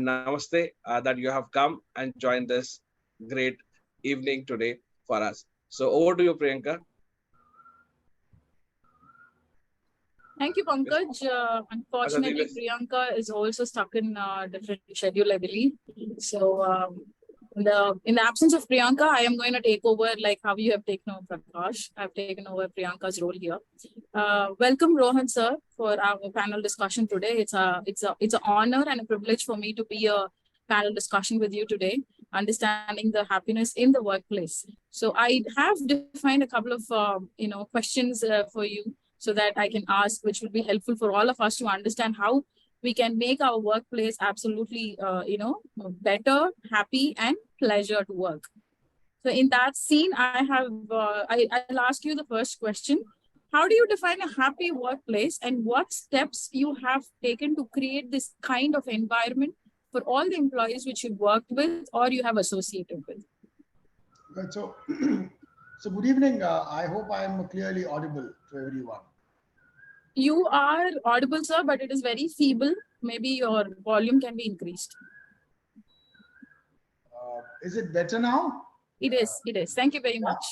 namaste that you have come and joined this great evening today for us. So over to you, Priyanka. Thank you, Yes. Pankaj. Asadi, Unfortunately, yes. Priyanka is also stuck in a different schedule, I believe. So, in the absence of Priyanka, I am going to take over like how you have taken over Prakash. I've taken over Priyanka's role here. Welcome, Rohan sir, for our panel discussion today. It's an honor and a privilege for me to be a panel discussion with you today, understanding the happiness in the workplace. So I have defined a couple of questions for you so that I can ask, which will be helpful for all of us to understand how we can make our workplace absolutely, better, happy, and pleasure to work. So in that scene, I'll ask you the first question. How do you define a happy workplace, and what steps you have taken to create this kind of environment for all the employees which you worked with or you have associated with? Right. So, so good evening. I hope I am clearly audible to everyone. You are audible, sir, but it is very feeble. Maybe your volume can be increased. Is it better now? It is. It is. Thank you very Yeah. much.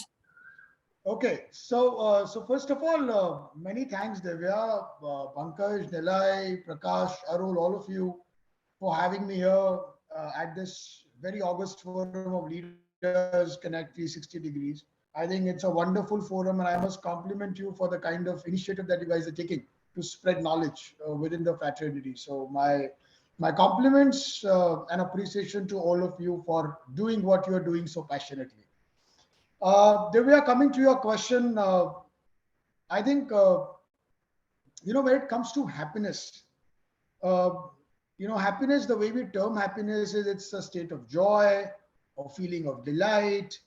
Okay. So first of all, many thanks, Divya, Pankaj, Nilay, Prakash, Arul, all of you for having me here at this very august forum of Leaders Connect 360 degrees. I think it's a wonderful forum, and I must compliment you for the kind of initiative that you guys are taking to spread knowledge within the fraternity. So my compliments and appreciation to all of you for doing what you are doing so passionately. Divya, coming to your question, I think when it comes to happiness, uh, happiness, the way we term happiness is it's a state of joy or feeling of delight,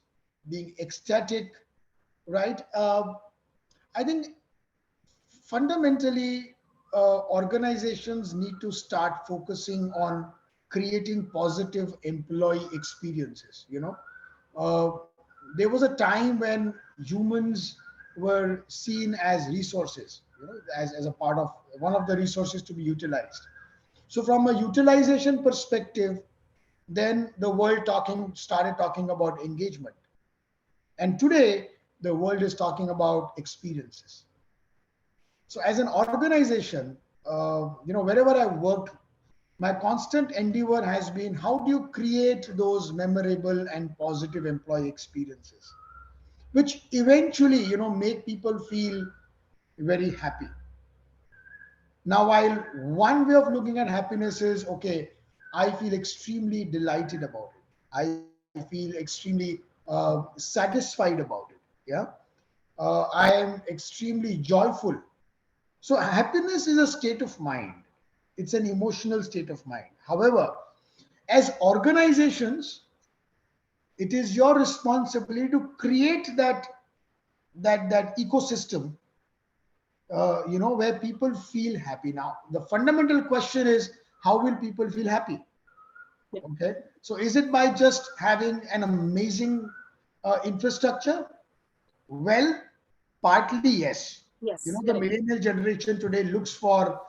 being ecstatic, right? I think fundamentally, organizations need to start focusing on creating positive employee experiences. There was a time when humans were seen as resources, as a part of one of the resources to be utilized. So from a utilization perspective, then the world started talking about engagement. And today, the world is talking about experiences. So as an organization, wherever I've worked, my constant endeavor has been how do you create those memorable and positive employee experiences, which eventually, make people feel very happy. Now, while one way of looking at happiness is, okay, I feel extremely delighted about it. I feel extremely satisfied about it. Yeah. I am extremely joyful. So happiness is a state of mind. It's an emotional state of mind. However, as organizations, it is your responsibility to create that ecosystem, where people feel happy. Now, the fundamental question is, how will people feel happy? Yeah. Okay, so is it by just having an amazing infrastructure? Well, partly yes. Yes. The Correct. millennial generation today looks for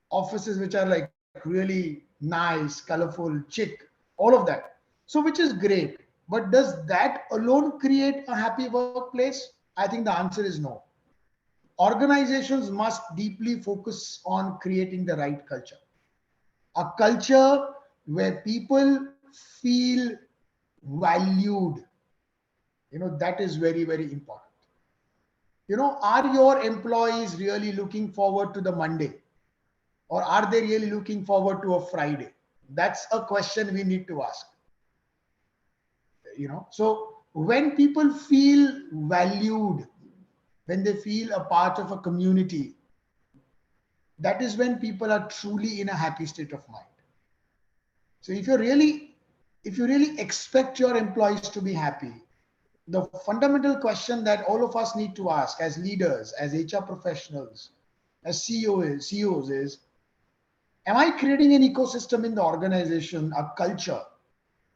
offices which are like really nice, colorful, chic, all of that. So, which is great. But does that alone create a happy workplace? I think the answer is no. Organizations must deeply focus on creating the right culture, a culture where people feel valued. That is very, very important. Are your employees really looking forward to the Monday, or are they really looking forward to a Friday? That's a question we need to ask. So when people feel valued, when they feel a part of a community, that is when people are truly in a happy state of mind. So if you really expect your employees to be happy, the fundamental question that all of us need to ask as leaders, as HR professionals, as CEOs is, am I creating an ecosystem in the organization, a culture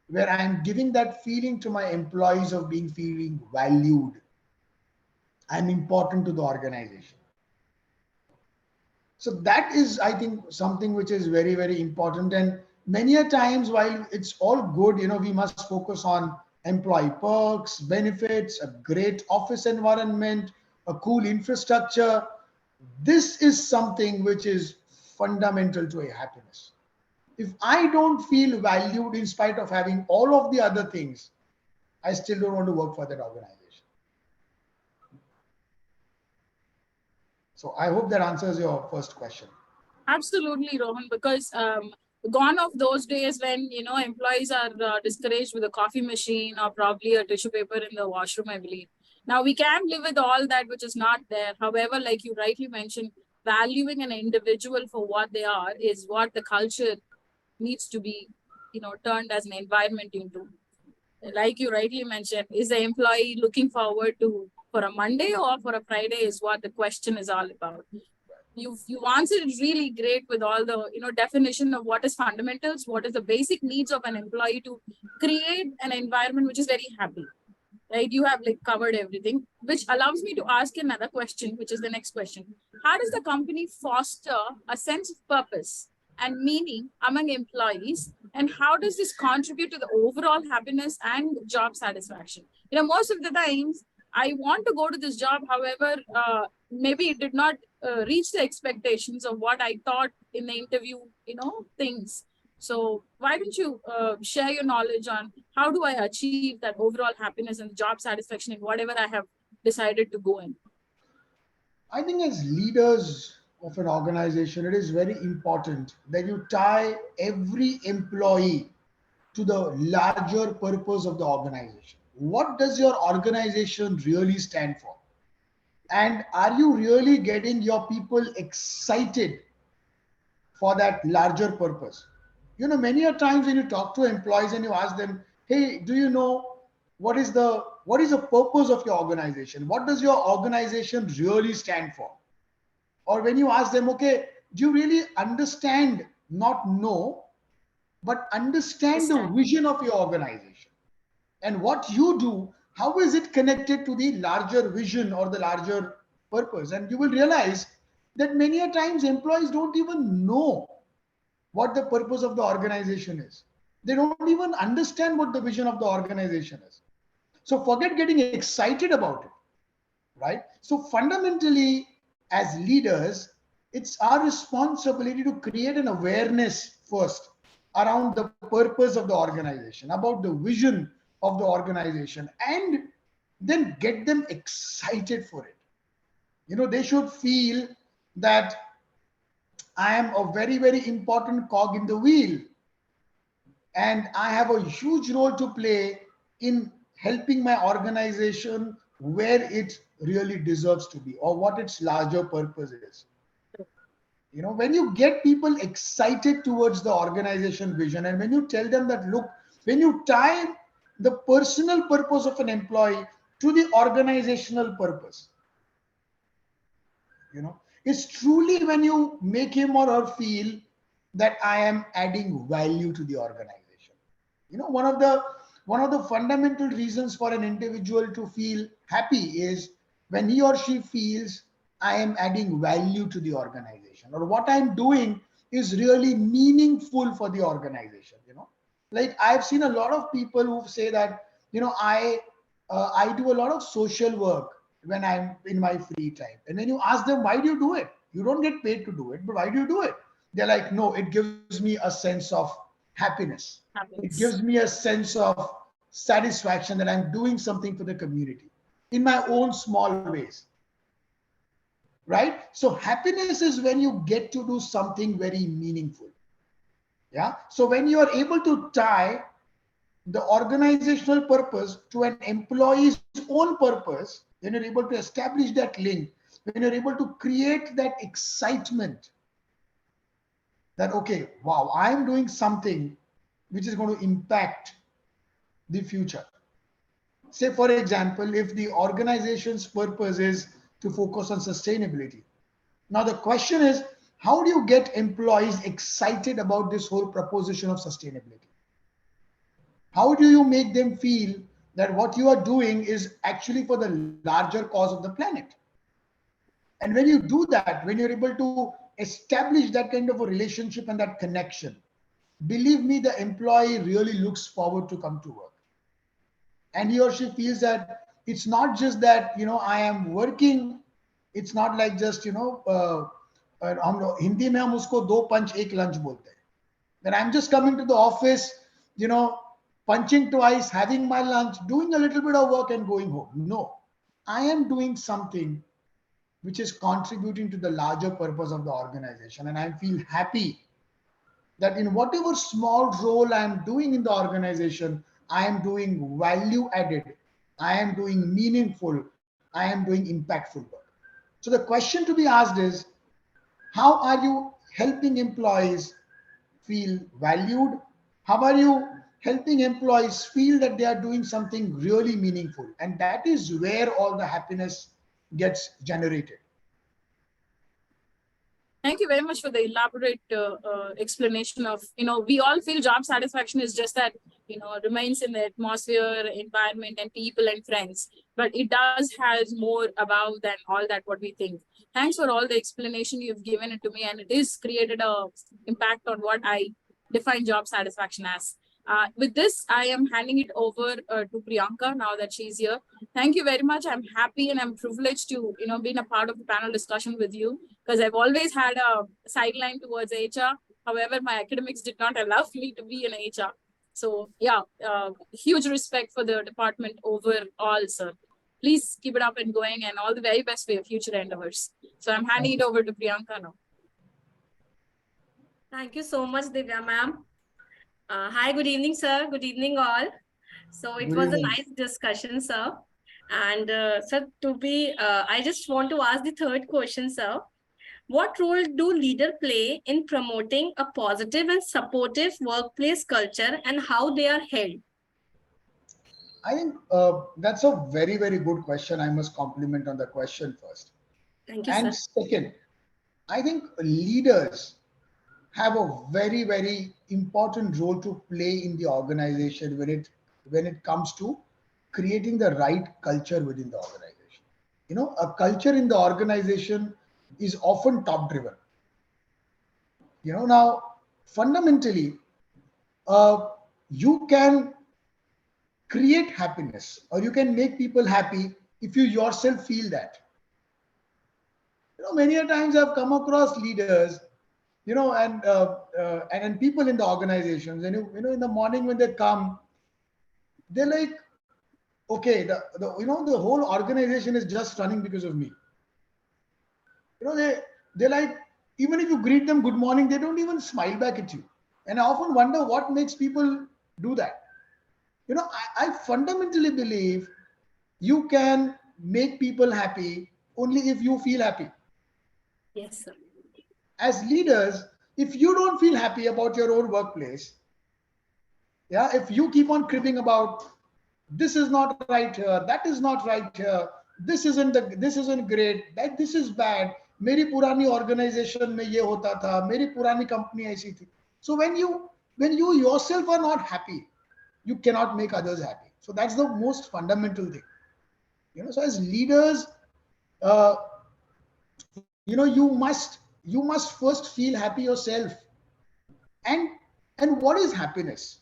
where I'm giving that feeling to my employees of feeling valued? I'm important to the organization. So that is, I think, something which is very, very important. And many a times, while it's all good, we must focus on employee perks, benefits, a great office environment, a cool infrastructure. This is something which is fundamental to a happiness. If I don't feel valued in spite of having all of the other things, I still don't want to work for that organization. So I hope that answers your first question. Absolutely, Rohan, because gone of those days when employees are discouraged with a coffee machine or probably a tissue paper in the washroom, I believe. Now we can live with all that which is not there. However, like you rightly mentioned, valuing an individual for what they are is what the culture needs to be, turned as an environment into. Like you rightly mentioned, is the employee looking forward to for a Monday or for a Friday is what the question is all about. You've answered it really great with all the definition of what is fundamentals, what is the basic needs of an employee to create an environment which is very happy, right? You have like covered everything, which allows me to ask another question, which is the next question. How does the company foster a sense of purpose and meaning among employees, and how does this contribute to the overall happiness and job satisfaction? Most of the times I want to go to this job, however, maybe it did not reach the expectations of what I thought in the interview, things. So why don't you share your knowledge on how do I achieve that overall happiness and job satisfaction in whatever I have decided to go in? I think as leaders of an organization, it is very important that you tie every employee to the larger purpose of the organization. What does your organization really stand for? And are you really getting your people excited for that larger purpose? Many a times when you talk to employees and you ask them, hey, do you know what is the purpose of your organization? What does your organization really stand for? Or when you ask them, okay, do you really understand, not know, but understand the vision of your organization? And what you do, how is it connected to the larger vision or the larger purpose? And you will realize that many a times employees don't even know what the purpose of the organization is. They don't even understand what the vision of the organization is. So forget getting excited about it, right? So fundamentally, as leaders, it's our responsibility to create an awareness first around the purpose of the organization, about the vision of the organization, and then get them excited for it. They should feel that I am a very, very important cog in the wheel, and I have a huge role to play in helping my organization where it really deserves to be or what its larger purpose is. When you get people excited towards the organization vision, and when you tell them that, look, when you tie the personal purpose of an employee to the organizational purpose, it's truly when you make him or her feel that I am adding value to the organization. One of the fundamental reasons for an individual to feel happy is when he or she feels I am adding value to the organization, or what I'm doing is really meaningful for the organization. Like I've seen a lot of people who say that, I do a lot of social work when I'm in my free time. And when you ask them, why do you do it? You don't get paid to do it, but why do you do it? They're like, no, it gives me a sense of happiness. It gives me a sense of satisfaction that I'm doing something for the community in my own small ways. Right? So happiness is when you get to do something very meaningful. Yeah. So when you are able to tie the organizational purpose to an employee's own purpose, when you're able to establish that link, when you're able to create that excitement that, okay, wow, I'm doing something which is going to impact the future. Say, for example, if the organization's purpose is to focus on sustainability. Now, the question is, how do you get employees excited about this whole proposition of sustainability? How do you make them feel that what you are doing is actually for the larger cause of the planet? And when you do that, when you're able to establish that kind of a relationship and that connection, believe me, the employee really looks forward to come to work. And he or she feels that it's not just that, I am working. It's not like just, हम हिंदी में हम उसको दो पंच एक lunch बोलते हैं. That I'm just coming to the office, you know, punching twice, having my lunch, doing a little bit of work and going home. No, I am doing something which is contributing to the larger purpose of the organization. And I feel happy that in whatever small role I am doing in the organization, I am doing value added, I am doing meaningful, I am doing impactful work. So the question to be asked is, how are you helping employees feel valued? How are you helping employees feel that they are doing something really meaningful? And that is where all the happiness gets generated. Thank you very much for the elaborate explanation of, we all feel job satisfaction is just that, remains in the atmosphere, environment, and people and friends. But it does has more about than all that what we think. Thanks for all the explanation you've given it to me, and it is created a impact on what I define job satisfaction as. With this, I am handing it over to Priyanka now that she's here. Thank you very much. I'm happy and I'm privileged to, being a part of the panel discussion with you, because I've always had a sideline towards HR. However, my academics did not allow me to be in HR. So yeah, huge respect for the department overall, sir. Please keep it up and going, and all the very best for your future endeavors. So I'm handing it over to Priyanka now. Thank you so much, Divya ma'am. Hi, good evening, sir. Good evening, all. So it was a nice discussion, sir. And sir, I just want to ask the third question, sir. What role do leaders play in promoting a positive and supportive workplace culture, and how they are held? I think that's a very, very good question. I must compliment on the question first. Thank you, And sir. second, I think leaders have a very, very important role to play in the organization when it comes to creating the right culture within the organization. A culture in the organization is often top driven. Now fundamentally, you can create happiness or you can make people happy if you yourself feel that. Many a times I've come across leaders, and people in the organizations, and in the morning when they come, they're like, okay, the whole organization is just running because of me. They're like, even if you greet them good morning, they don't even smile back at you. And I often wonder what makes people do that. I fundamentally believe you can make people happy only if you feel happy. Yes, sir. As leaders, if you don't feel happy about your own workplace, yeah, if you keep on cribbing about this is not right here, that is not right here, this isn't great, that this is bad, मेरी पुरानी organization में ये होता था, मेरी पुरानी company ऐसी थी. So when you yourself are not happy, you cannot make others happy. So that's the most fundamental thing. So as leaders, uh, you must first feel happy yourself. And what is happiness?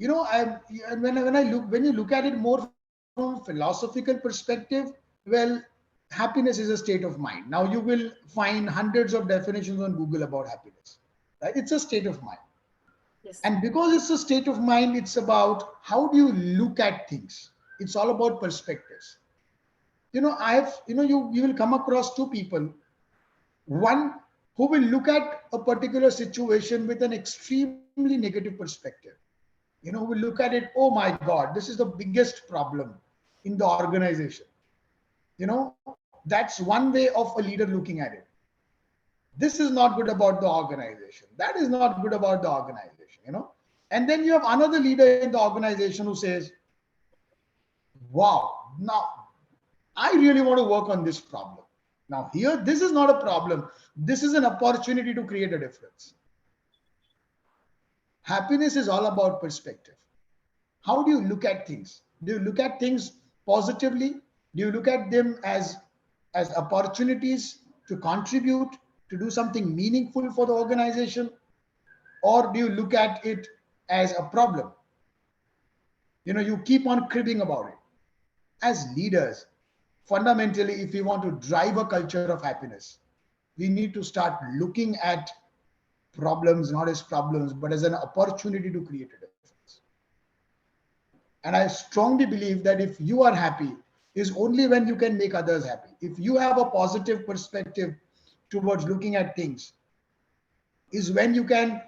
I when you look at it more from a philosophical perspective, well, happiness is a state of mind. Now you will find hundreds of definitions on Google about happiness, right? It's a state of mind. Yes. And because it's a state of mind, it's about how do you look at things. It's all about perspectives. You will come across two people. One who will look at a particular situation with an extremely negative perspective. Who will look at it, oh my God, this is the biggest problem in the organization. That's one way of a leader looking at it. This is not good about the organization. That is not good about the organization. And then you have another leader in the organization who says, wow, now I really want to work on this problem. Now, here, this is not a problem. This is an opportunity to create a difference. Happiness is all about perspective. How do you look at things? Do you look at things positively? Do you look at them as opportunities to contribute, to do something meaningful for the organization? or do you look at it as a problem? You keep on cribbing about it. As leaders, fundamentally, if we want to drive a culture of happiness, we need to start looking at problems not as problems, but as an opportunity to create a difference. And I strongly believe that if you are happy, is only when you can make others happy. If you have a positive perspective towards looking at things, is when you can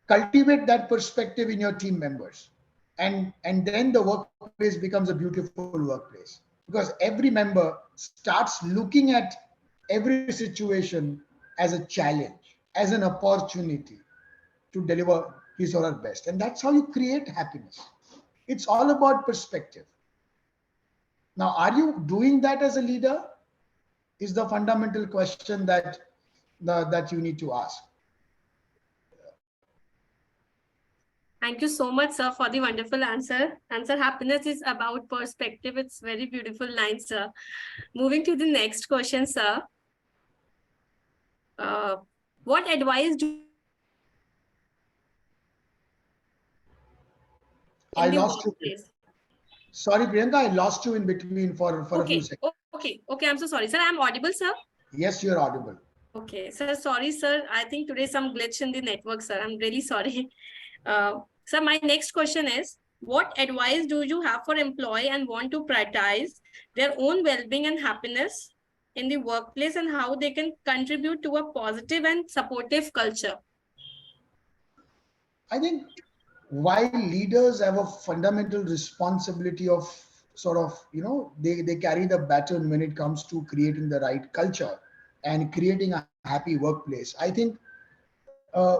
cultivate that perspective in your team members. And then the workplace becomes a beautiful workplace, because every member starts looking at every situation as a challenge, as an opportunity to deliver his or her best. And that's how you create happiness. It's all about perspective. Now, are you doing that as a leader? Is the fundamental question that you need to ask. Thank you so much, sir, for the wonderful answer. Answer, happiness is about perspective. It's very beautiful line, sir. Moving to the next question, sir. What advice do I in the lost you. workplace? Sorry, Priyanka, I lost you in between for a few seconds. Okay. I'm so sorry, sir. I'm audible, sir. Yes, you're audible. Okay, sir. Sorry, sir. I think today some glitch in the network, sir. I'm really sorry. Sir, my next question is, what advice do you have for employee and want to prioritize their own well-being and happiness in the workplace, and how they can contribute to a positive and supportive culture? I think while leaders have a fundamental responsibility of sort of, they carry the baton when it comes to creating the right culture and creating a happy workplace. I think uh,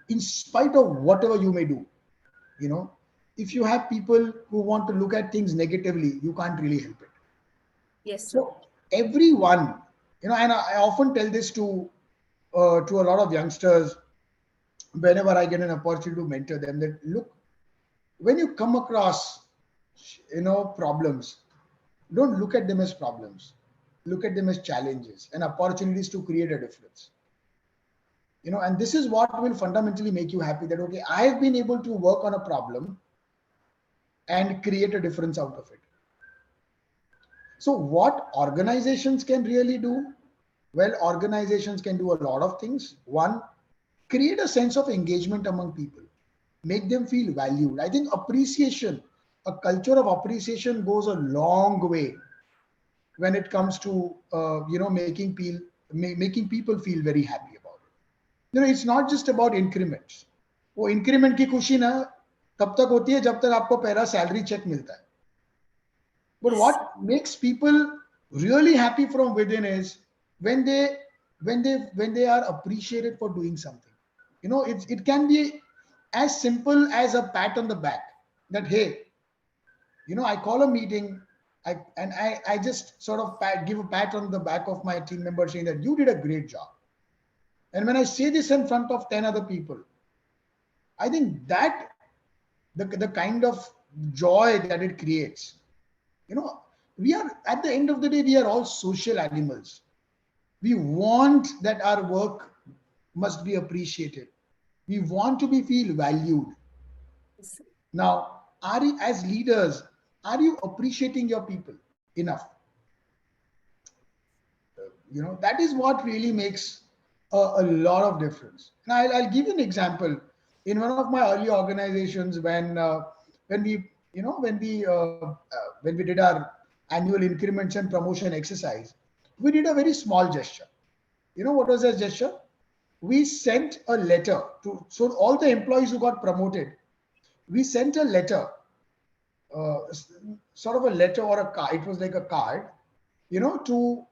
in spite of whatever you may do, you know, if you have people who want to look at things negatively, you can't really help it. Yes, sir. So everyone, and I often tell this to a lot of youngsters whenever I get an opportunity to mentor them, that look, when you come across problems, don't look at them as problems, look at them as challenges and opportunities to create a difference. And this is what will fundamentally make you happy, that okay, I have been able to work on a problem and create a difference out of it. So what organizations can really do? Well, organizations can do a lot of things. One, create a sense of engagement among people, make them feel valued. I think appreciation, a culture of appreciation goes a long way when it comes to making people feel very happy about it. It's not just about increments. वो increment की खुशी ना तब तक होती है जब तक आपको पहला सैलरी चेक मिलता है. But what makes people really happy from within is when they are appreciated for doing something. It can be as simple as a pat on the back, that hey, I call a meeting, I just sort of give a pat on the back of my team member saying that you did a great job. And when I say this in front of 10 other people, I think that the kind of joy that it creates, we are, at the end of the day, we are all social animals. We want that our work must be appreciated. We want to be feel valued. Now, as leaders, are you appreciating your people enough? That is what really makes a lot of difference. And I'll give you an example. In one of my early organizations, when we did our annual increments and promotion exercise, we did a very small gesture. What was that gesture? We sent a letter so all the employees who got promoted, we sent a letter, uh, sort of a letter or a card. It was like a card, to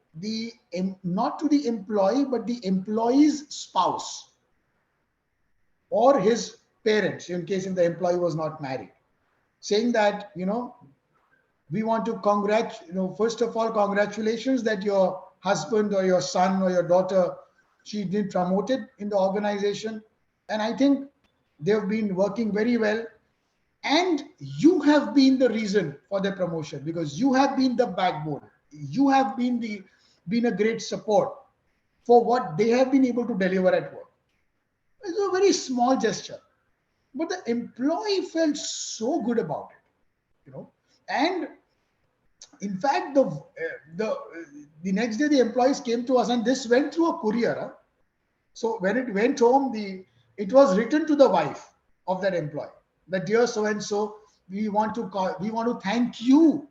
not to the employee, but the employee's spouse or his parents, in case if the employee was not married, saying that, we want to first of all, congratulations that your husband or your son or your daughter, she's been promoted in the organization. And I think they've been working very well. And you have been the reason for their promotion, because you have been the backbone. You have been a great support for what they have been able to deliver at work. It's a very small gesture, but the employee felt so good about it, And in fact, the next day the employees came to us, and this went through a courier. Huh? So when it went home, it was written to the wife of that employee. That dear so and so, we want to thank you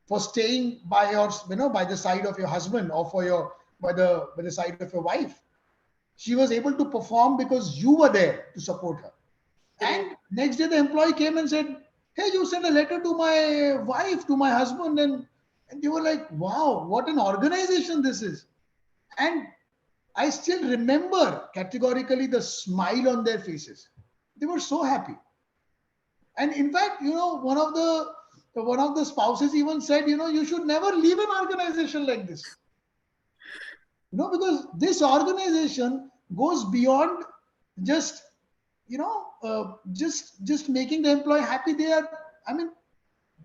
for staying by by the side of your husband, or by the side of your wife. She was able to perform because you were there to support her. And next day the employee came and said, "Hey, you sent a letter to my wife, to my husband," and they were like, "Wow, what an organization this is!" And I still remember categorically the smile on their faces. They were so happy. And in fact, one of the spouses even said, you should never leave an organization like this. Because this organization goes beyond just, just making the employee happy. I mean,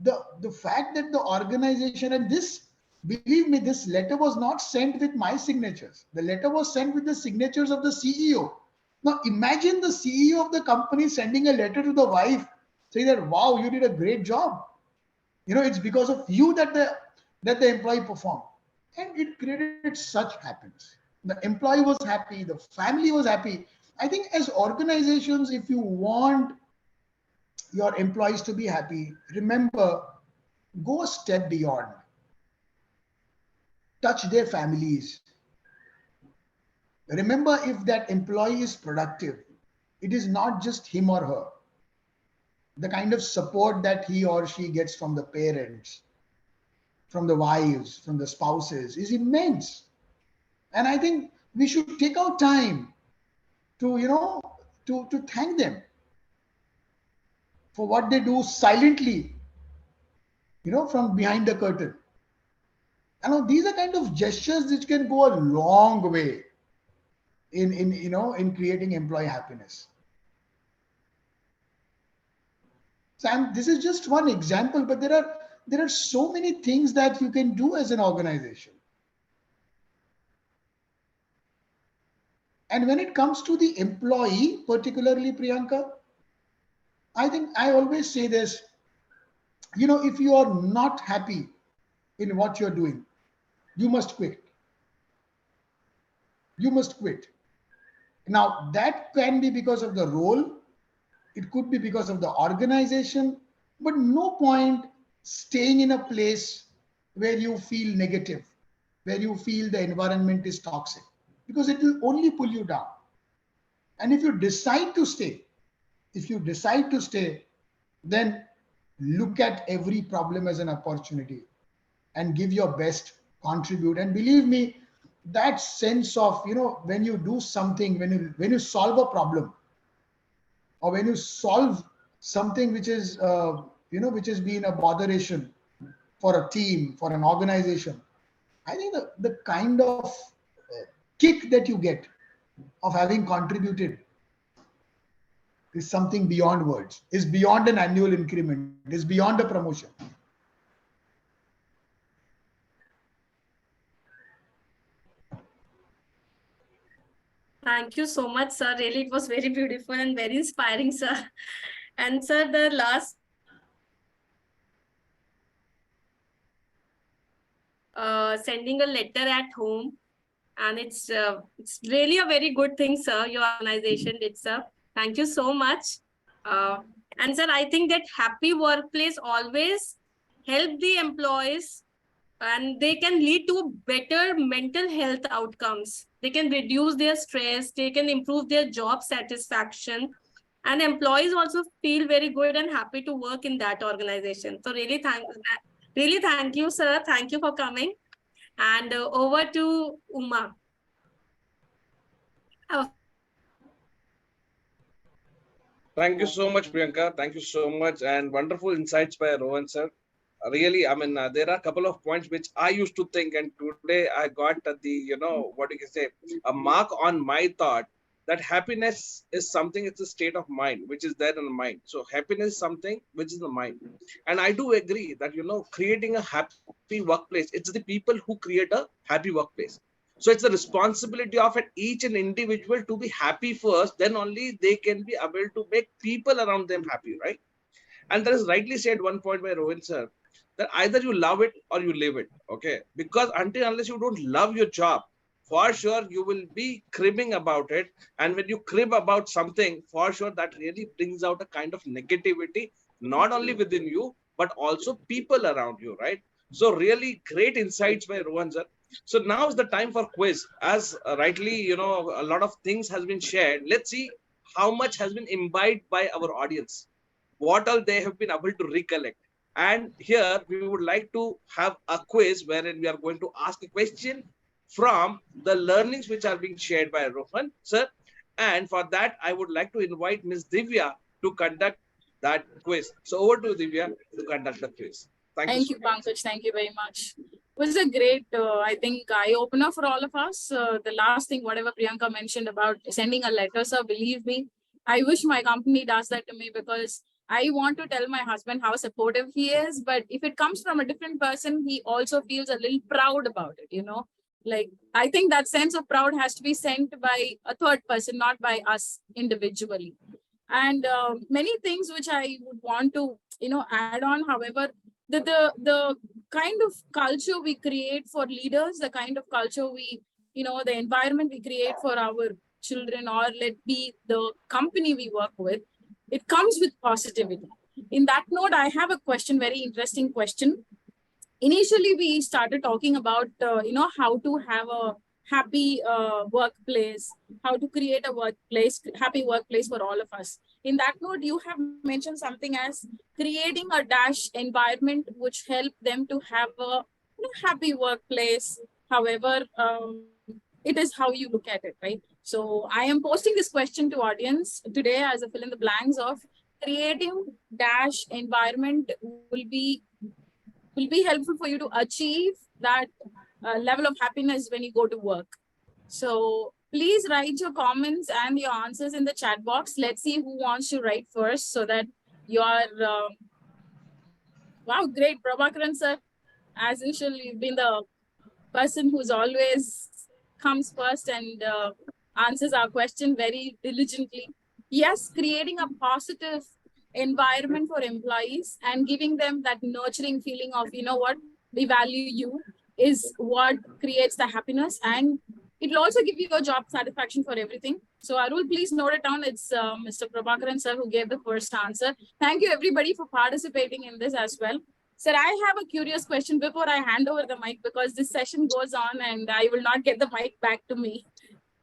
the fact that the organization, and this, believe me, this letter was not sent with my signatures. The letter was sent with the signatures of the CEO. Now imagine the CEO of the company sending a letter to the wife saying that, wow, you did a great job. It's because of you that the employee performed. And it created such happiness. The employee was happy, the family was happy. I think as organizations, if you want your employees to be happy, remember, go a step beyond. Touch their families. Remember, if that employee is productive, it is not just him or her. The kind of support that he or she gets from the parents, from the wives, from the spouses is immense. And I think we should take our time to, to thank them for what they do silently, from behind the curtain. And these are kind of gestures which can go a long way in creating employee happiness. So this is just one example, but there are so many things that you can do as an organization. And when it comes to the employee, particularly Priyanka, I think I always say this, if you are not happy in what you're doing, you must quit. You must quit. Now, that can be because of the role, it could be because of the organization, but no point staying in a place where you feel negative, where you feel the environment is toxic, because it will only pull you down. And if you decide to stay, then look at every problem as an opportunity and give your best, contribute. And believe me, that sense of, when you do something, when you solve a problem, or when you solve something which is, which has been a botheration for a team, for an organization, I think the kind of kick that you get of having contributed is something beyond words, is beyond an annual increment, is beyond a promotion. Thank you so much, sir. Really, it was very beautiful and very inspiring, sir. And sir, the last sending a letter at home, and it's really a very good thing, sir. Your organization did, sir. Thank you so much. And sir, I think that happy workplace always help the employees, and they can lead to better mental health outcomes. They can reduce their stress, they can improve their job satisfaction, and employees also feel very good and happy to work in that organization. So really thank you, sir. Thank you for coming. And over to Uma. Oh. Thank you so much, Priyanka. Thank you so much. And wonderful insights by Rohan sir. Really, I mean, there are a couple of points which I used to think, and today I got what do you say, a mark on my thought that happiness is something, it's a state of mind, which is there in the mind. So happiness is something which is the mind. And I do agree that, creating a happy workplace, it's the people who create a happy workplace. So it's the responsibility of each and individual to be happy first, then only they can be able to make people around them happy, right? And that is rightly said one point by Rohan sir, that either you love it or you live it. Okay. Because until unless you don't love your job, for sure you will be cribbing about it. And when you crib about something, for sure that really brings out a kind of negativity, not only within you, but also people around you, right? So really great insights by Rohan sir. So now is the time for quiz. As rightly, a lot of things has been shared. Let's see how much has been imbibed by our audience, what all they have been able to recollect. And here we would like to have a quiz wherein we are going to ask a question from the learnings which are being shared by Rohan, sir. And for that, I would like to invite Ms. Divya to conduct that quiz. So over to Divya to conduct the quiz. Thank you Thank so you, much. Pankaj. Thank you very much. It was a great, I think, eye-opener for all of us. The last thing, whatever Priyanka mentioned about sending a letter, sir, believe me, I wish my company does that to me, because I want to tell my husband how supportive he is. But if it comes from a different person, he also feels a little proud about it, Like, I think that sense of proud has to be sent by a third person, not by us individually. And many things which I would want to, add on. However, the kind of culture we create for leaders, the kind of culture we, the environment we create for our children, or let be the company we work with, it comes with positivity. In that note, I have a question, very interesting question. Initially we started talking about how to have a happy workplace, how to create a happy workplace for all of us. In that note, you have mentioned something as creating a dash environment which help them to have a happy workplace. However, it is how you look at it, right? So I am posting this question to audience today as a fill in the blanks of creating dash environment will be helpful for you to achieve that level of happiness when you go to work. So please write your comments and your answers in the chat box. Let's see who wants to write first, so that you are, wow, great, Prabhakaran sir. As usual, you've been the person who's always comes first and answers our question very diligently. Yes, creating a positive environment for employees and giving them that nurturing feeling of, what, we value you, is what creates the happiness. And it will also give you a job satisfaction for everything. So Arul, please note it down. It's Mr. Prabhakaran sir who gave the first answer. Thank you everybody for participating in this as well. Sir, I have a curious question before I hand over the mic, because this session goes on and I will not get the mic back to me.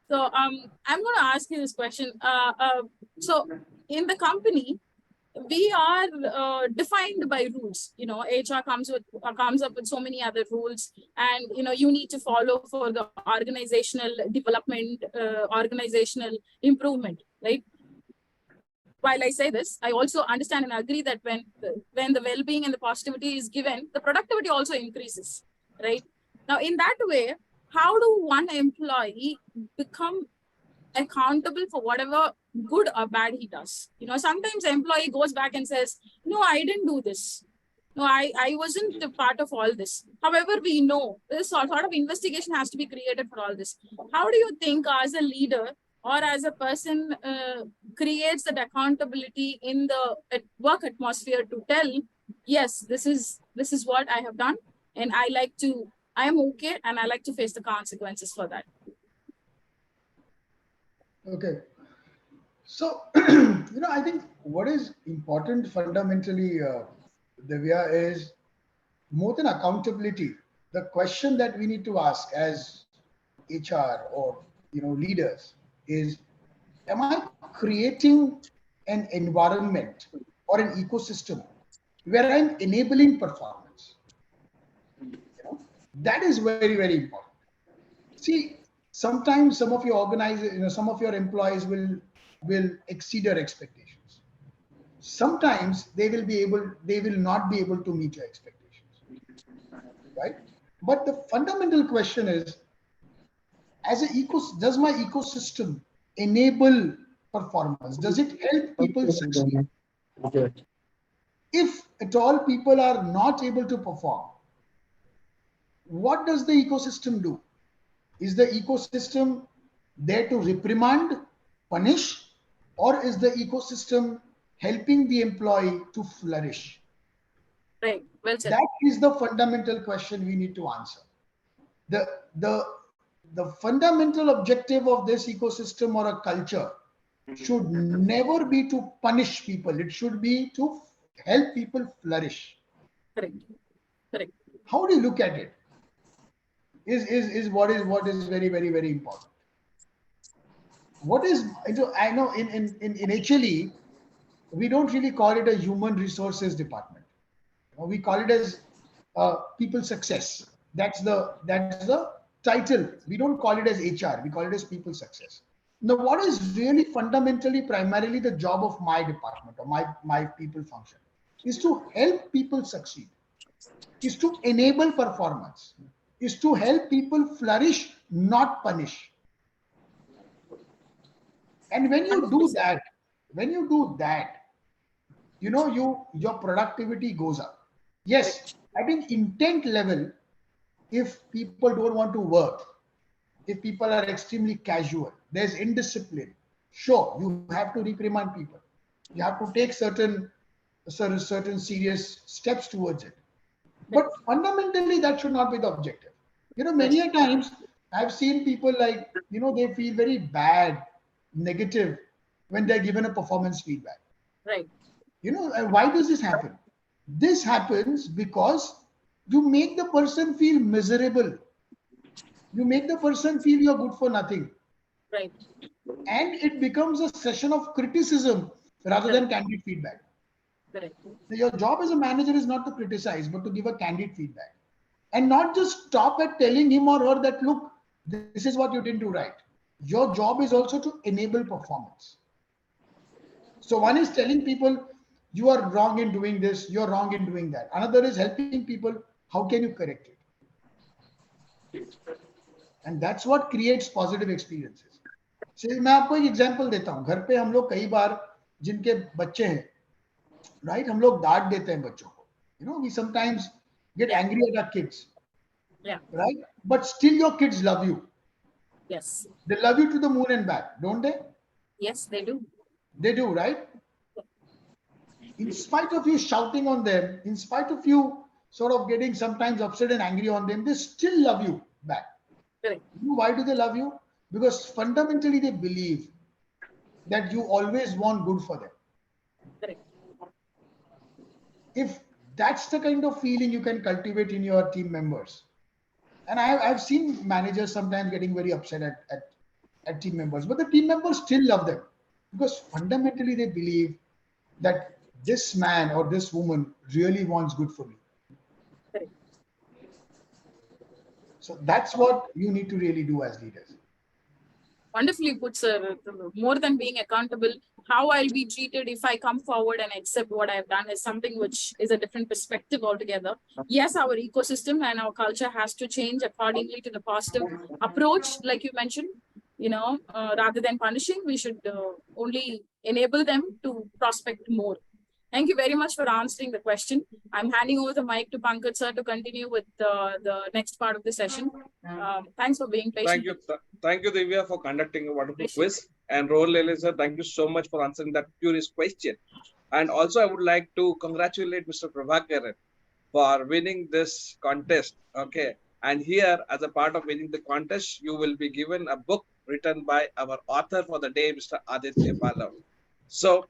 So I'm going to ask you this question. So in the company, we are defined by rules. HR comes up with so many other rules, and you need to follow for the organizational development, organizational improvement, right? While I say this, I also understand and agree that when the well-being and the positivity is given, the productivity also increases, right? Now, in that way, how do one employee become accountable for whatever good or bad he does? Sometimes the employee goes back and says, no, I didn't do this. No, I wasn't a part of all this. However, we know this sort of investigation has to be created for all this. How do you think, as a leader or as a person, creates that accountability in the work atmosphere to tell, yes, this is what I have done, and I am okay, and I like to face the consequences for that. Okay. So, I think what is important fundamentally, Divya, is more than accountability. The question that we need to ask as HR or leaders is: am I creating an environment or an ecosystem where I'm enabling performance? That is very, very important. See, sometimes some of your some of your employees will exceed your expectations. Sometimes they will not be able to meet your expectations, right? But the fundamental question is, does my ecosystem enable performance? Does it help people succeed? If at all people are not able to perform, what does the ecosystem do? Is the ecosystem there to reprimand, punish, or is the ecosystem helping the employee to flourish? Right. Well said. That is the fundamental question we need to answer. The, the, the fundamental objective of this ecosystem or a culture should never be to punish people. It should be to help people flourish. Correct. Correct. How do you look at it? Is what is very important. What is, I know in HLE we don't really call it a human resources department. We call it as people success. That's the title. We don't call it as HR. We call it as people success. Now, what is really fundamentally, primarily the job of my department or my people function is to help people succeed, is to enable performance, is to help people flourish, not punish. And when you do 100%. that, when you do that, your productivity goes up. Yes, I think intent level, if people don't want to work, if people are extremely casual, there's indiscipline. Sure, you have to reprimand people. You have to take certain serious steps towards it. But fundamentally, that should not be the objective. Many a times I've seen people like, they feel very bad, negative when they're given a performance feedback. Right. And why does this happen? This happens because you make the person feel miserable. You make the person feel you're good for nothing. Right. And it becomes a session of criticism rather than candid feedback. Correct. Your job as a manager is not to criticize, but to give a candid feedback. And not just stop at telling him or her that, look, this is what you didn't do right. Your job is also to enable performance. So one is telling people, you are wrong in doing this, you're wrong in doing that. Another is helping people, how can you correct it? And that's what creates positive experiences. So मैं आपको एक example देता हूँ. घर पे हम लोग कई बार जिनके बच्चे हैं, right, हम लोग डांट देते हैं बच्चों को. We sometimes get angry at our kids. Yeah. Right? But still your kids love you. Yes. They love you to the moon and back, don't they? Yes, they do. They do, right? In spite of you shouting on them, in spite of you sort of getting sometimes upset and angry on them, they still love you back. Correct. Why do they love you? Because fundamentally they believe that you always want good for them. Correct. If that's the kind of feeling you can cultivate in your team members, and I've seen managers sometimes getting very upset at team members, but the team members still love them because fundamentally they believe that this man or this woman really wants good for me. Correct. So that's what you need to really do as leaders. Wonderfully put, sir. More than being accountable, how I'll be treated if I come forward and accept what I've done is something which is a different perspective altogether. Yes, our ecosystem and our culture has to change accordingly to the positive approach, like you mentioned. Rather than punishing, we should only enable them to prospect more. Thank you very much for answering the question. I'm handing over the mic to Pankaj sir to continue with the next part of the session. Thanks for being patient. Thank you, Divya, for conducting a wonderful quiz. And Rohan Lele sir, thank you so much for answering that curious question. And also, I would like to congratulate Mr. Prabhakaran for winning this contest. Okay. And here, as a part of winning the contest, you will be given a book written by our author for the day, Mr. Aditya Palav. So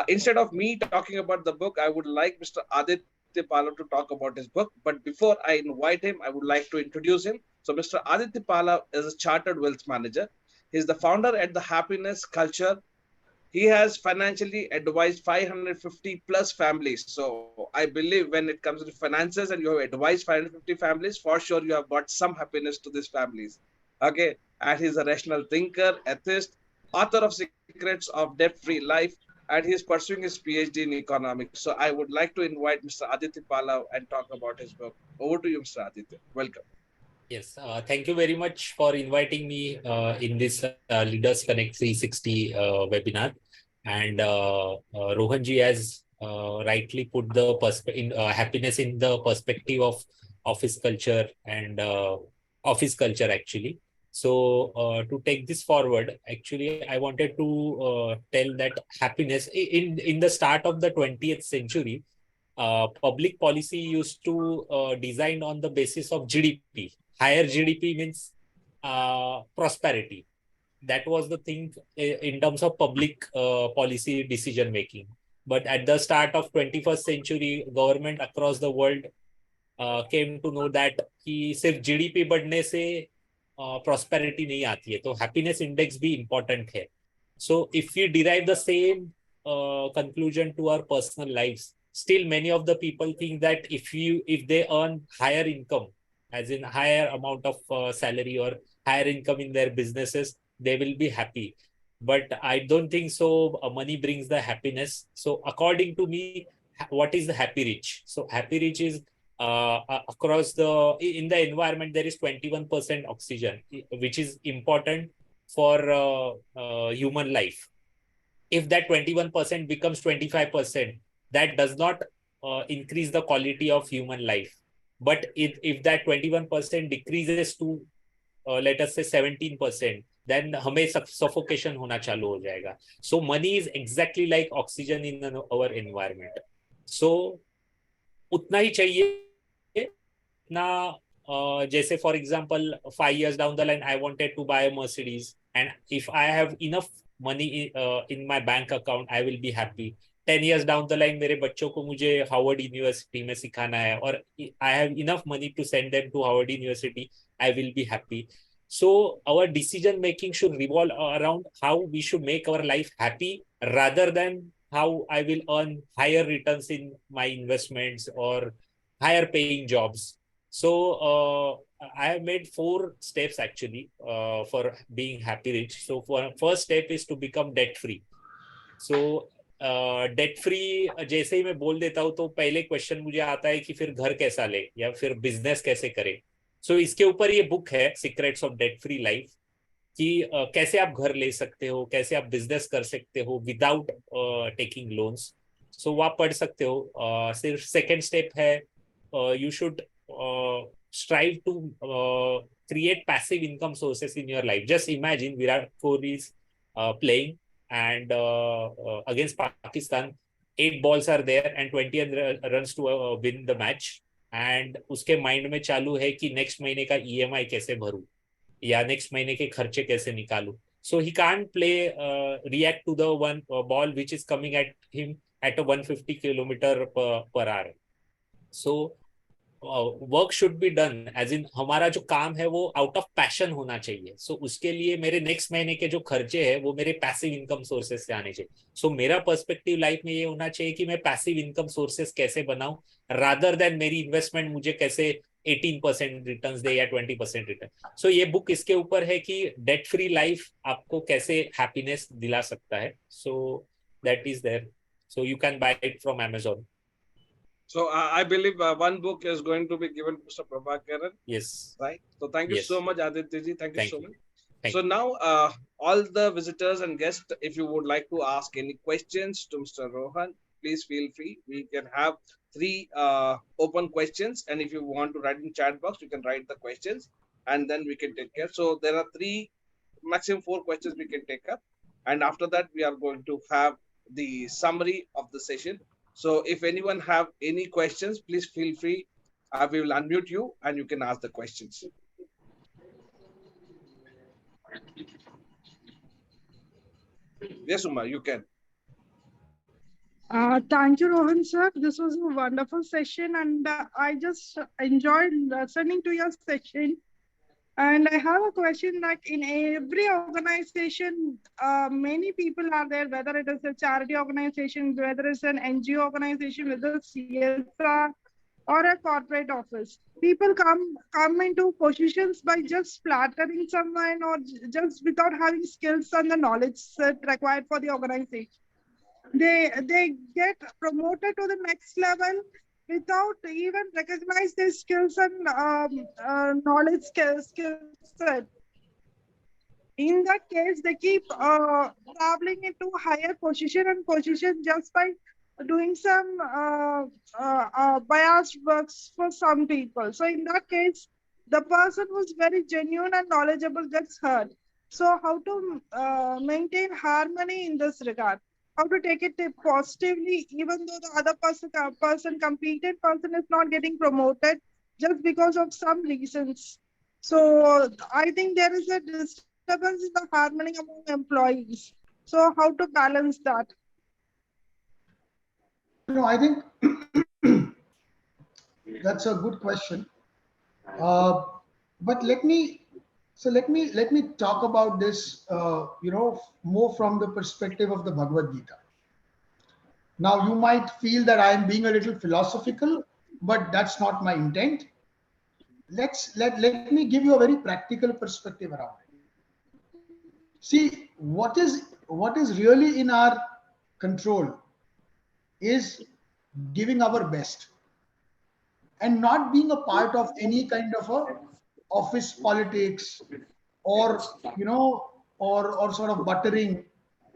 instead of me talking about the book, I would like Mr. Aditya Palav to talk about his book. But before I invite him, I would like to introduce him. So Mr. Aditya Palav is a chartered wealth manager. He's the founder at the Happiness Culture. He has financially advised 550 plus families. So I believe when it comes to finances and you have advised 550 families, for sure you have got some happiness to these families. Okay. And he's a rational thinker, atheist, author of Secrets of Debt-Free Life, and he's pursuing his PhD in economics. So I would like to invite Mr. Aditya Palav and talk about his book. Over to you, Mr. Aditya. Welcome. Yes, thank you very much for inviting me in this Leaders Connect 360 webinar. And Rohanji has rightly put the happiness in the perspective of office culture and office culture actually. So to take this forward, actually, I wanted to tell that happiness in the start of the 20th century, public policy used to design on the basis of GDP. Higher GDP means prosperity. That was the thing in terms of public policy decision making. But at the start of 21st century, government across the world came to know that कि सिर्फ GDP बढ़ने से prosperity नहीं आती है, तो happiness index भी important है. So if you derive the same conclusion to our personal lives, still many of the people think that if they earn higher income, as in higher amount of salary or higher income in their businesses, they will be happy. But I don't think so. Money brings the happiness. So according to me, what is the happy rich? So happy rich is across in the environment there is 21% oxygen, which is important for human life. If that 21% becomes 25%, that does not increase the quality of human life. But if that 21% decreases to let us say 17%, then हमें suffocation होना चालू हो जाएगा. So money is exactly like oxygen in our environment. So उतना ही चाहिए ना. जैसे for example 5 years down the line I wanted to buy a Mercedes, and if I have enough money in my bank account, I will be happy. 10 years down the line मेरे बच्चों को मुझे Harvard university में सिखाना है, और I have enough money to send them to Harvard University, I will be happy. So our decision making should revolve around how we should make our life happy, rather than how I will earn higher returns in my investments or higher paying jobs. So I have made 4 steps actually for being happy rich. So first step is to become debt free. So debt free जैसे ही मैं बोल देता हूँ तो पहले question मुझे आता है कि फिर घर कैसा ले या फिर बिजनेस कैसे करे. सो इसके ऊपर ये बुक है secrets of debt free life, कि कैसे आप घर ले सकते हो, कैसे आप बिजनेस कर सकते हो विदाउट टेकिंग लोन्स. सो वो आप पढ़ सकते हो. सिर्फ सेकेंड स्टेप है, you should strive to create passive income sources in your life. Just imagine Virat Kohli is playing and against Pakistan, 8 balls are there and 20 runs to win the match. And उसके mind में चालू है कि next महीने का EMI कैसे भरूं या next महीने के खर्चे कैसे निकालूं. So he can't play react to the one ball which is coming at him at a 150 kilometer per hour. So work should be done as in हमारा जो काम है वो आउट ऑफ पैशन होना चाहिए. सो उसके लिए मेरे नेक्स्ट महीने के जो खर्चे हैं वो मेरे पैसिव इनकम सोर्सेस से आने चाहिए. सो मेरा पर्सपेक्टिव लाइफ में ये होना चाहिए कि मैं पैसिव इनकम सोर्सेस कैसे बनाऊं, रादर देन मेरी इन्वेस्टमेंट मुझे कैसे 18% रिटर्न्स दे या 20% रिटर्न. सो ये बुक इसके ऊपर है कि डेट फ्री लाइफ आपको कैसे हैप्पीनेस दिला सकता है. So that is there. So you can buy it from Amazon. So I believe one book is going to be given to Mr. Prabhakaran. Yes. Right. So thank you so much, Aditya ji. Thank you so much. So now all the visitors and guests, if you would like to ask any questions to Mr. Rohan, please feel free. We can have 3 open questions, and if you want to write in chat box, you can write the questions, and then we can take care. So there are 3, maximum 4 questions we can take up, and after that we are going to have the summary of the session. So if anyone have any questions, please feel free. We will unmute you and you can ask the questions. Yes, Uma, you can. Thank you, Rohan sir. This was a wonderful session, and I just enjoyed listening to your session. And I have a question, like in every organization, many people are there, whether it is a charity organization, whether it's an NGO organization, whether it's CSR or a corporate office. People come into positions by just flattering someone or just without having skills and the knowledge set required for the organization. They get promoted to the next level without even recognize their skills and knowledge skill set. In that case, they keep traveling into higher position and position just by doing some biased works for some people. So in that case, the person who's very genuine and knowledgeable gets hurt. So how to maintain harmony in this regard? How to take it positively, even though the other competent person is not getting promoted just because of some reasons. So I think there is a disturbance in the harmony among employees. So how to balance that? I think that's a good question. But let me talk about this, more from the perspective of the Bhagavad Gita. Now, you might feel that I am being a little philosophical, but that's not my intent. Let me give you a very practical perspective around it. See, what is really in our control is giving our best and not being a part of any kind of a office politics, or or sort of buttering,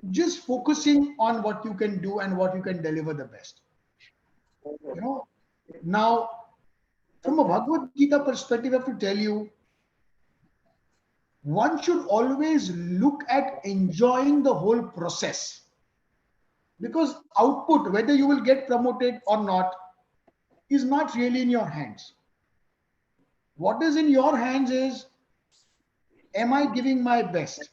just focusing on what you can do and what you can deliver the best. Now, from a Bhagavad Gita perspective, I have to tell you, one should always look at enjoying the whole process, because output, whether you will get promoted or not, is not really in your hands. What is in your hands is, am I giving my best?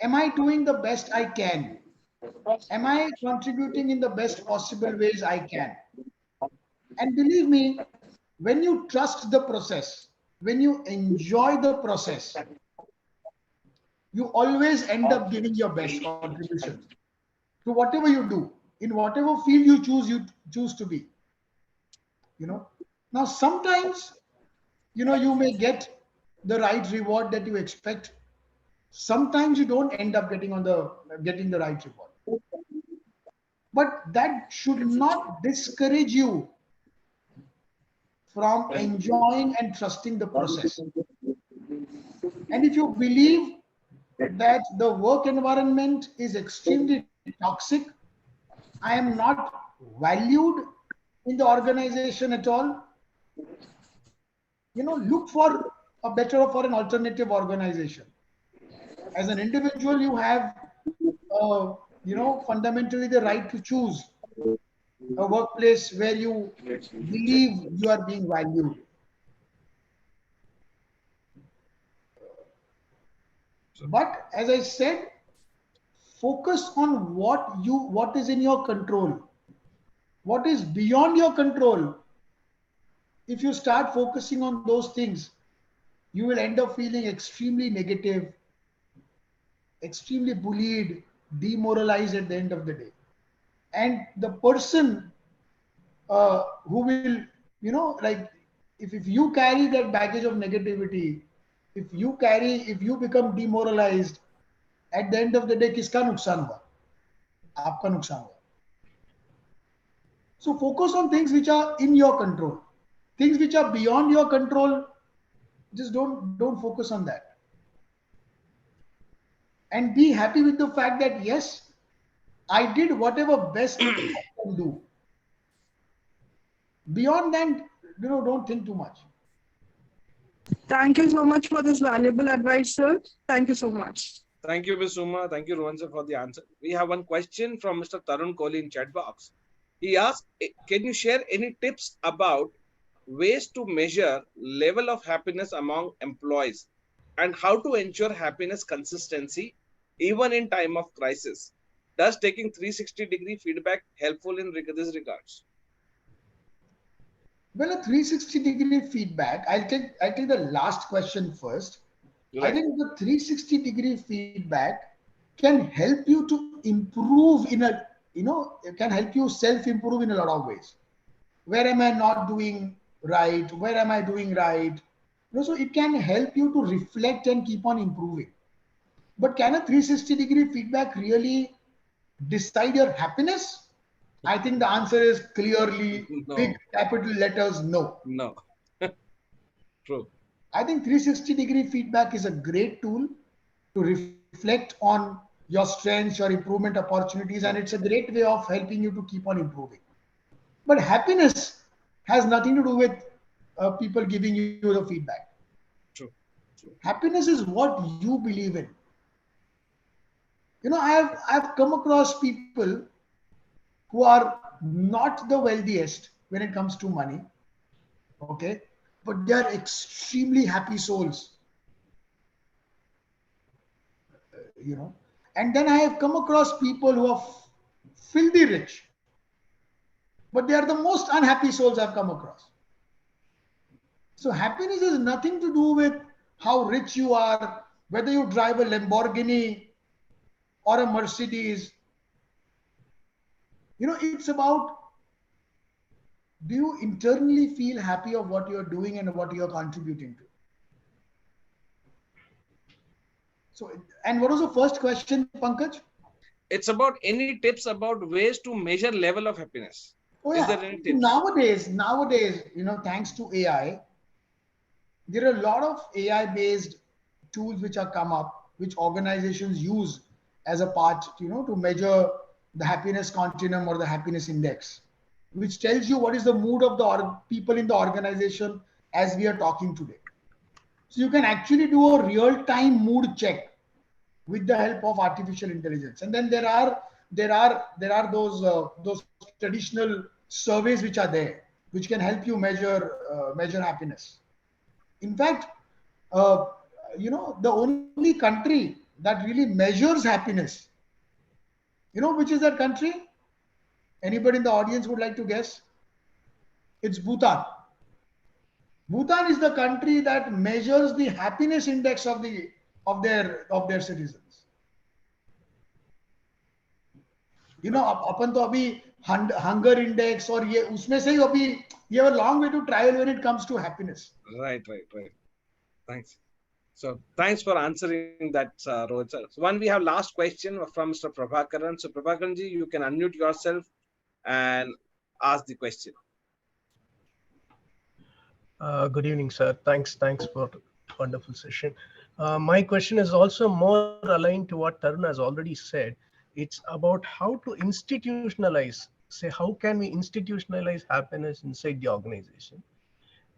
Am I doing the best I can? Am I contributing in the best possible ways I can? And believe me, when you trust the process, when you enjoy the process, you always end up giving your best contribution to whatever you do, in whatever field you choose to be. Now sometimes, you may get the right reward that you expect. Sometimes you don't end up getting the right reward. But that should not discourage you from enjoying and trusting the process. And if you believe that the work environment is extremely toxic, I am not valued in the organization at all, look for an alternative organization. As an individual, you have, fundamentally the right to choose a workplace where you believe you are being valued. But as I said, focus on what is in your control. What is beyond your control, if you start focusing on those things, you will end up feeling extremely negative, extremely bullied, demoralized at the end of the day. And the person who will, like, if you carry that baggage of negativity, if you become demoralized, at the end of the day, kiska nuksan hua? Aapka nuksan hua. So focus on things which are in your control. Things which are beyond your control, just don't focus on that. And be happy with the fact that, yes, I did whatever best I can do. Beyond that, don't think too much. Thank you so much for this valuable advice, sir. Thank you so much. Thank you, Ms. Suma. Thank you, Rohan sir, for the answer. We have one question from Mr. Tarun Kohli in chat box. He asked, can you share any tips about ways to measure level of happiness among employees and how to ensure happiness consistency even in time of crisis? Does taking 360-degree feedback helpful in this regards? Well, a 360-degree feedback, I'll take the last question first. Right. I think the 360-degree feedback can help you to improve it can help you self-improve in a lot of ways. Where am I not doing right? Where am I doing right? So it can help you to reflect and keep on improving. But can a 360-degree feedback really decide your happiness? I think the answer is clearly no. Big capital letters, no. No. True. I think 360-degree feedback is a great tool to reflect on your strengths, your improvement opportunities, and it's a great way of helping you to keep on improving. But happiness has nothing to do with people giving you the feedback. True. True. Happiness is what you believe in. I've come across people who are not the wealthiest when it comes to money, okay, but they are extremely happy souls, you know. And then I have come across people who are filthy rich, but they are the most unhappy souls I've come across. So happiness has nothing to do with how rich you are, whether you drive a Lamborghini or a Mercedes. It's about, do you internally feel happy of what you're doing and what you're contributing to? So, and what was the first question, Pankaj? It's about any tips about ways to measure level of happiness. Oh Is yeah. there any tips? Nowadays, thanks to AI, there are a lot of AI-based tools which are come up, which organizations use as a part, to measure the happiness continuum or the happiness index, which tells you what is the mood of the people in the organization as we are talking today. So you can actually do a real-time mood check with the help of artificial intelligence. And then there are those traditional surveys which are there, which can help you measure happiness. In fact, uh, the only country that really measures happiness, which is that country? Anybody in the audience would like to guess? It's Bhutan. Bhutan is the country that measures the happiness index of their citizens. अपन तो अभी hunger index और ये उसमें से ही अभी you have a long way to travel when it comes to happiness. Right. Thanks. So thanks for answering that, Rohit sir. So one, we have last question from Mr. Prabhakaran. So Prabhakaran ji, you can unmute yourself and ask the question. Good evening, sir. Thanks for wonderful session. My question is also more aligned to what Tarun has already said. It's about how to institutionalize, say, how can we institutionalize happiness inside the organization?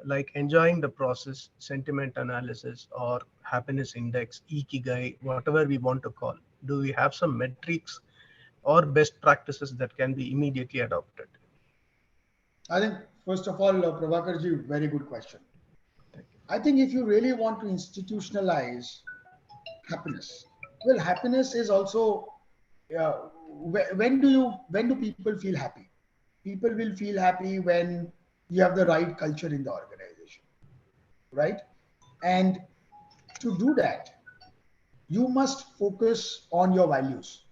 Like enjoying the process, sentiment analysis, or happiness index, ikigai, whatever we want to call. Do we have some metrics or best practices that can be immediately adopted? I think, first of all, Prabhakar ji, very good question. I think if you really want to institutionalize happiness, well, happiness is also, when do people feel happy? People will feel happy when you have the right culture in the organization, right? And to do that, you must focus on your values.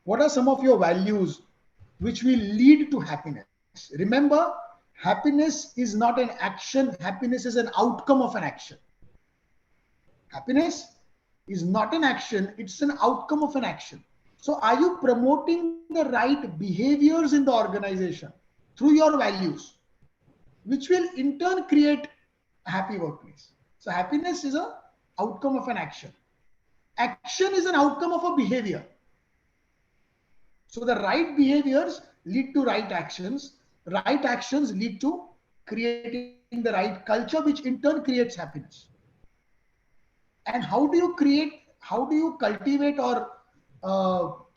What are some of your values which will lead to happiness? Remember, happiness is not an action, happiness is an outcome of an action. Happiness is not an action, it's an outcome of an action. So are you promoting the right behaviors in the organization through your values, which will in turn create a happy workplace? So happiness is an outcome of an action. Action is an outcome of a behavior. So the right behaviors lead to right actions. Right actions lead to creating the right culture, which in turn creates happiness. And how do you cultivate, or how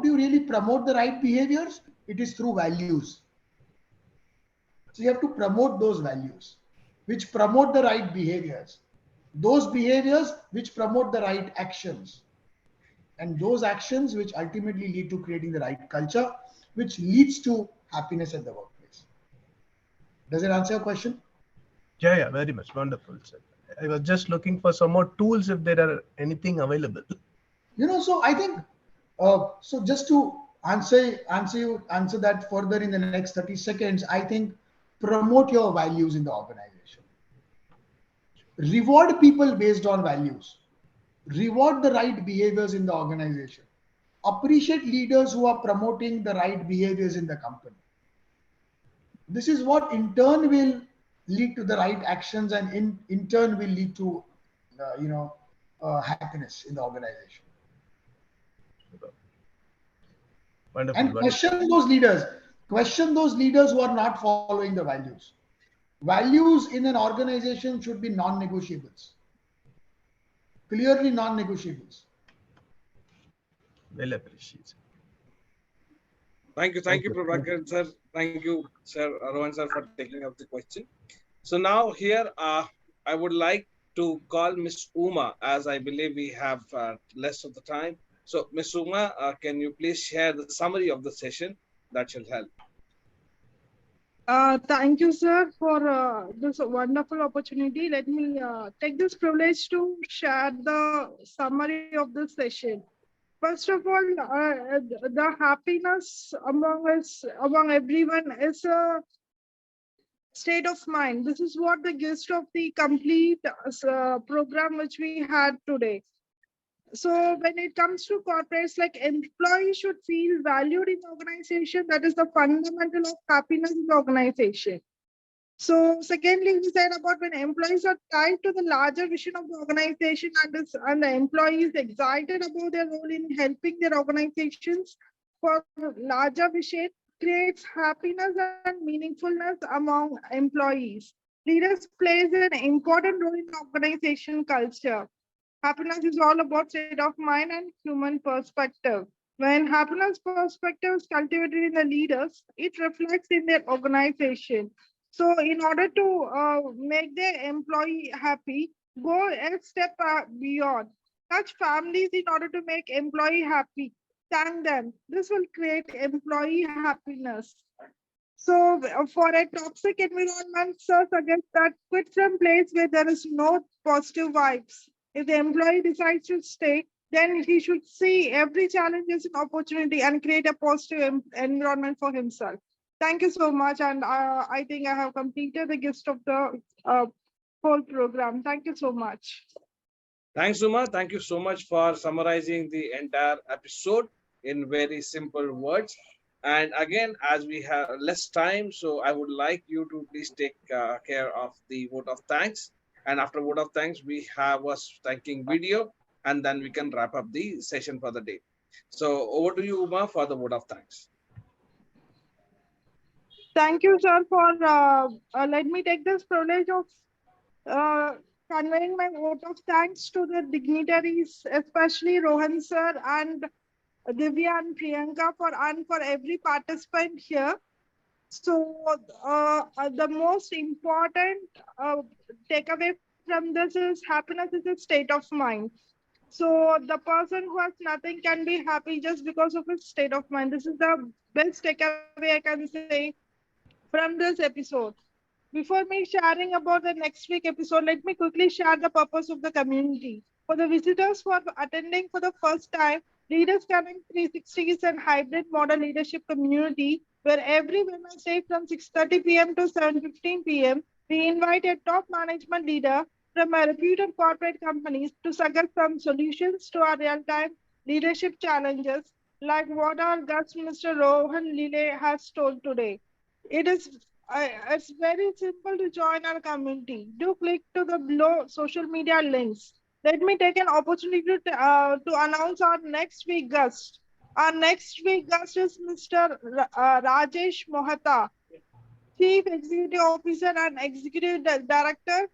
do you really promote the right behaviors? It is through values. So you have to promote those values, which promote the right behaviors. Those behaviors which promote the right actions. And those actions which ultimately lead to creating the right culture, which leads to happiness at the workplace. Does it answer your question? Yeah, very much. Wonderful, sir. I was just looking for some more tools if there are anything available. So I think, so just to answer that further in the next 30 seconds, I think promote your values in the organization. Reward people based on values. Reward the right behaviors in the organization. Appreciate leaders who are promoting the right behaviors in the company. This is what in turn will lead to the right actions, and in turn will lead to happiness in the organization. Wonderful. And question those leaders who are not following the values. Values in an organization should be non-negotiables, clearly non-negotiables. Well appreciated. Thank you, Prabhakar sir. Thank you, sir, Rohan sir, for taking up the question. So now here, I would like to call Miss Uma, as I believe we have less of the time. So Miss Uma, can you please share the summary of the session? That shall help. Thank you, sir, for this wonderful opportunity. Let me take this privilege to share the summary of this session. First of all, the happiness among us, among everyone, is a state of mind. This is what the gist of the complete program which we had today. So when it comes to corporates, like employees should feel valued in the organization. That is the fundamental of happiness in the organization. So secondly, we said about when employees are tied to the larger vision of the organization and the employee is excited about their role in helping their organizations for larger vision, creates happiness and meaningfulness among employees. Leaders plays an important role in organization culture. Happiness is all about state of mind and human perspective. When happiness perspective is cultivated in the leaders, it reflects in their organization. So in order to make their employee happy, go a step beyond. Touch families in order to make employee happy. Thank them. This will create employee happiness. So for a toxic environment, sir suggests that quit some place where there is no positive vibes. If the employee decides to stay, then he should see every challenge as an opportunity and create a positive environment for himself. Thank you so much. And I think I have completed the gist of the whole program. Thank you so much. Thanks, Uma. Thank you so much for summarizing the entire episode in very simple words. And again, as we have less time, so I would like you to please take care of the vote of thanks. And after vote of thanks, we have a thanking video, and then we can wrap up the session for the day. So over to you, Uma, for the vote of thanks. Thank you, sir, for let me take this privilege of uh, conveying my vote of thanks to the dignitaries, especially Rohan sir and Divya and Priyanka and for every participant here. So the most important takeaway from this is happiness is a state of mind. So the person who has nothing can be happy just because of his state of mind. This is the best takeaway I can say from this episode. Before me sharing about the next week episode, let me quickly share the purpose of the community. For the visitors who are attending for the first time, Leaders Connect 360 is a hybrid model leadership community where every Wednesday from 6:30 p.m. to 7:15 p.m., we invite a top management leader from a reputed corporate companies to suggest some solutions to our real-time leadership challenges, like what our guest Mr. Rohan Lele has told today. It is it's very simple to join our community. Do click to the below social media links. Let me take an opportunity to announce our next week guest. Our next week guest is Mr. Rajesh Mohata, Chief Executive Officer and Executive Director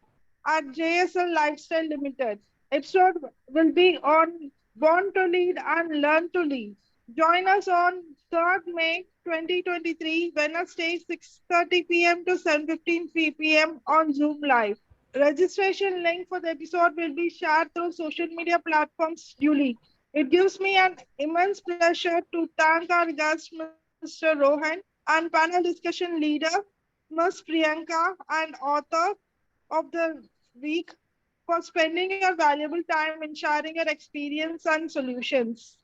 at JSL Lifestyle Limited. Episode will be on Born to Lead and Learn to Lead. Join us on 3rd May 2023, Wednesday, 6:30 p.m. to 7:15 p.m. on Zoom Live. Registration link for the episode will be shared through social media platforms duly. It gives me an immense pleasure to thank our guest, Mr. Rohan, and panel discussion leader, Ms. Priyanka, and author of the week for spending your valuable time in sharing your experience and solutions.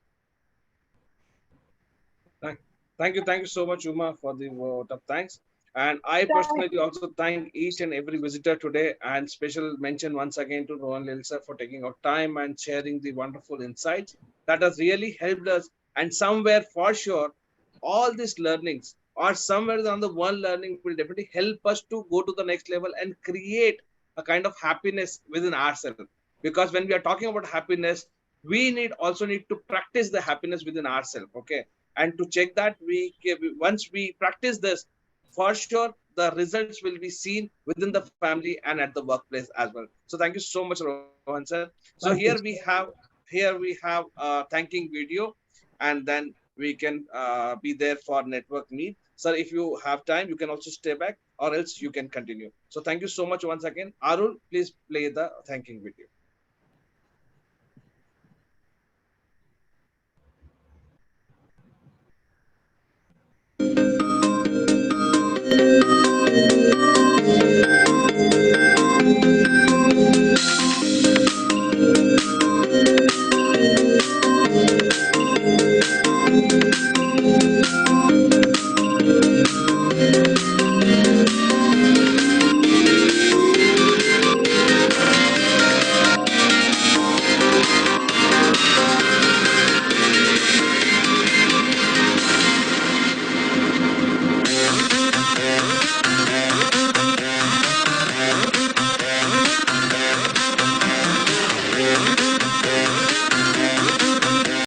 Thank you so much, Uma, for the vote of thanks. And I personally also thank each and every visitor today, and special mention once again to Rohan Lele sir for taking out time and sharing the wonderful insights that has really helped us. And somewhere for sure, all these learnings or somewhere on the one learning will definitely help us to go to the next level and create a kind of happiness within ourselves. Because when we are talking about happiness, we also need to practice the happiness within ourselves. Okay, and to check that, once we practice this, for sure the results will be seen within the family and at the workplace as well. So thank you so much, Rohan sir. So Thank you. here we have a thanking video, and then we can be there for network meet. Sir, if you have time, you can also stay back, or else you can continue. So thank you so much once again. Arul, please play the thanking video.